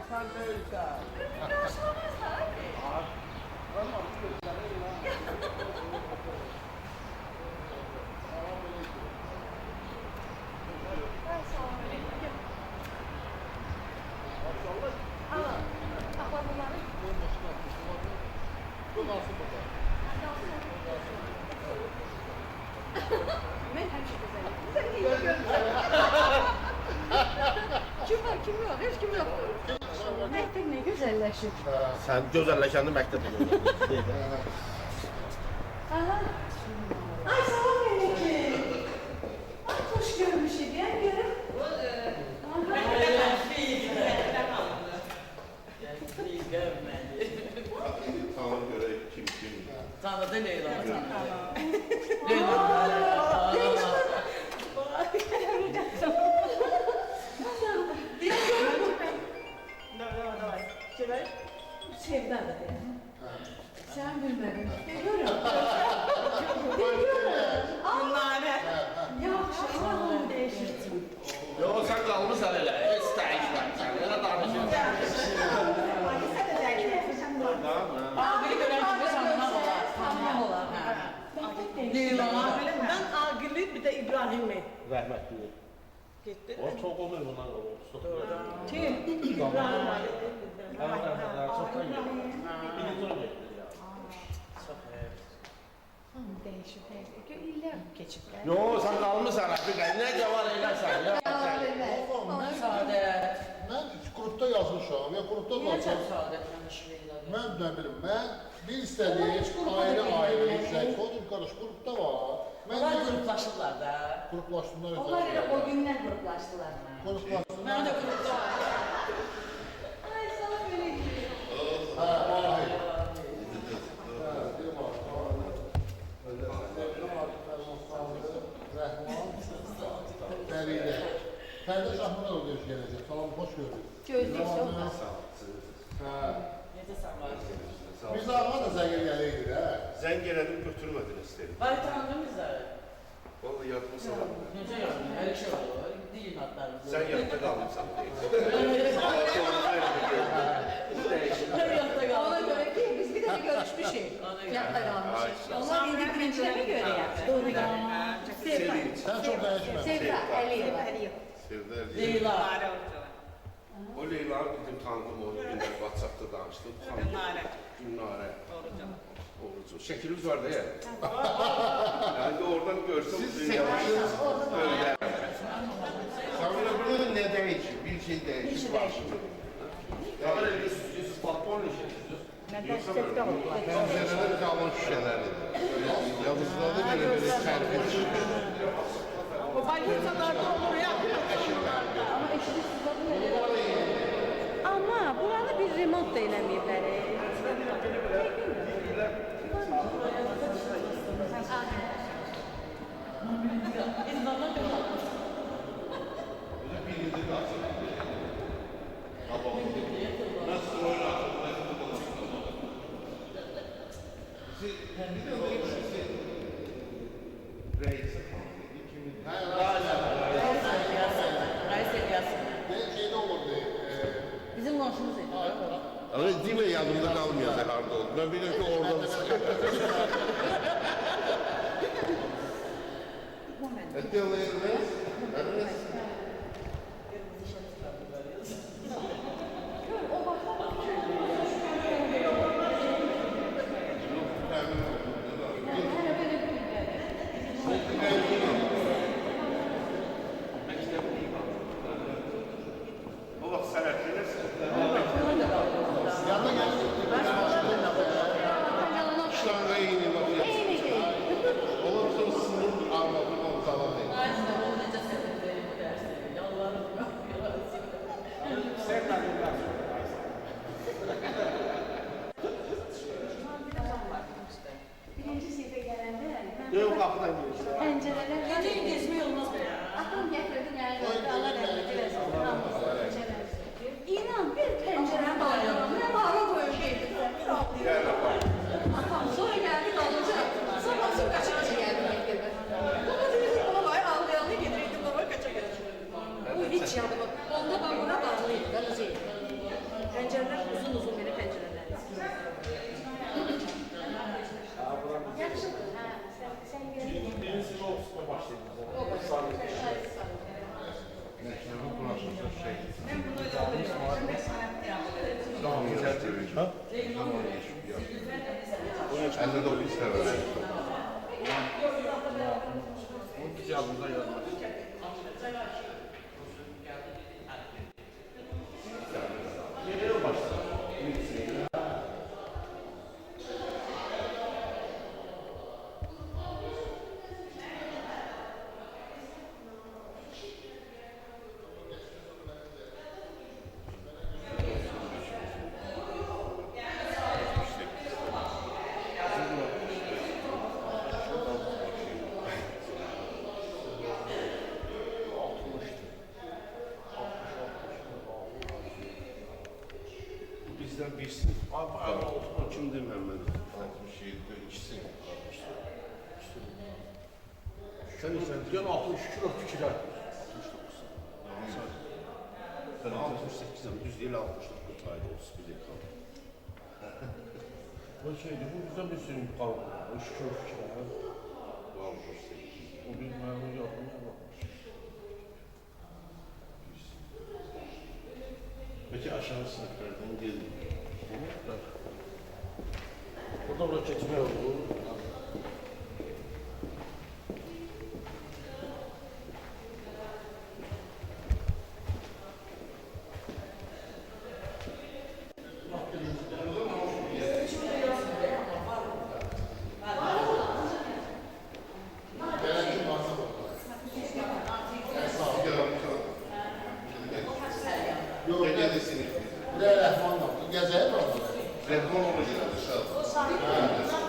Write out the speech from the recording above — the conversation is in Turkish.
Sen böyleyse. Yaşamazlar. Tamam, bu nasıl burada? Ben hemşe güzelim. Kim var, kim yok? Hiç kim yok. Mektep ne güzelleşir. Sen güzelleşendi mektep olur. Aha. Ay sağ ol Melek'ciğim. Ay hoş görmüşüm ya, görüm. Tanrı göre kim kim. Tanıdı Leyla. Sevdadır ya. Sen bilmedin. Geliyorum. Günlare. Yaxşı, Allah'ım değişirsin. Yo sen kalmışsan öyle. Hiç değişmem sen. Öyle danışıyorsun. Ağabey gören kimi tanımaq olar. Tanımaq olar. Leyla. Ben Agil'i bir de İbrahim'i. Rahmetli. Gitti. O çok oluyor bunlar. Kim? İbrahim. Çoktan gidiyor. Bir tur bekliyor. Değişir, değişir. İller geçip gel. Yo sen kalmışsan artık. Ne cevap eylersen ya. Saadət. Mən qrupda yazmışam, ya qrupda Niyə qalsam. çox saadətləmiş Leyla? Mən nə bilim, mən bir istədiyim ayrı yüksək. Odur qardaş, qrupda var. Onlar qruplaşırlar da. Qruplaşsınlar. Onlar elə o gündən qruplaşdılar. Qruplaşsınlar. Mən də qrupda var. Ay sana belə gidiyor. Rəhman, Fəridə. Fəridə Şahmurov da gələcək. Salam, xoş gördük. Gözlük sonra. Hə. Necə Biz ağa da zəngin gələydik də. Zəng elədim, götürmədiniz dedim. Ay tanıdın bizləri. Vallahi yadıma salamam. Necə yazın? Hər şey olur. Deyin adlarınızı. Sen yatta kalmışsan değil. Her yatta kaldı. Ona göre ki biz bir de görüşmüşük. Yatta kalmışız. Onlar indi birincilerine göre yaptı. Doğru göre. Sevda. Sən çox dəyişmə. Sevda Əliyeva. Sevder diye. Leyla. O Leyla bizim tanıdığım o günler WhatsApp'ta danıştık. Gülnare. Gülnare. Doğruca. Doğrucu. Şekilimiz vardı ya. Yani de oradan görsem Siz dünya seçmişsiniz. böyle. Sonra burada ne değişir? Bir şey değişir. Bir şey değişir. Kadar elbisiniz, patron işiniz. Pəncərələr qalın şüşələrdir. Yavuzlarda belə tərbiyə. O balyozalarda olur ya. Ama buranı bir remont da eləməyiblər. Kayseri yazsın. Şeydə olurdu. Bizim komşumuz idi. Ama değil mi yadımda kalmıyor harda oldu. Ben biliyorum ki oradan Ettiyorlarınız. O vakit sen ettiniz. Yanına gəlsin. Kışlarına yeni bakıyorsun. Olursa sınır anlatım ortadan değil. Aynen o nece sevindim bu dersleri. Yalvarırım. Birinci sinifə gələndə Yok kapıdan giriyor. pəncərələr Gece gezmeyi olmaz mı ya? Atam gətirdi mənə Allah rəhmət eləsin. İnan bir pəncərə bağladım. Nə bağlı qoyulduydu. Bir ağlayırdım. Atam sonra gəldi qalıcı. Sonra asıl qaçırıcı gəldi məktəbə. Baba dedi baba var ağlayanlı gedirdim baba qaça qaça. Bu hiç yadıma. Onda ben buna bağlıydı. Qalıcı. Pəncərələr uzun uzun belə pəncərələr. Yaxşıdır. Hə, sən görürsən. Birisi o üstüne başlayın. O başlayır. Elde de o bir sever. Onun icabında yazmak. Geliyor başta. Bizden birisi. O kimdir Mehmet? 67'de ikisi. Sen diyorsun 60 kilo fikir at. Ben 68'im. Düz değil 69 ayda 31 kaldı. Bu şeydi, bu bizden bir sürü kaldı. 3 kilo fikir at. Bu 68. O bir memur yapmaya bakmış. Peki aşağı sınıflardan geldi. Burada bırak geçme oldu. Yok, Geceli sınıf. bir de Rəhman var. Gəzəyir mi orada? Rehman olacak dışarıda.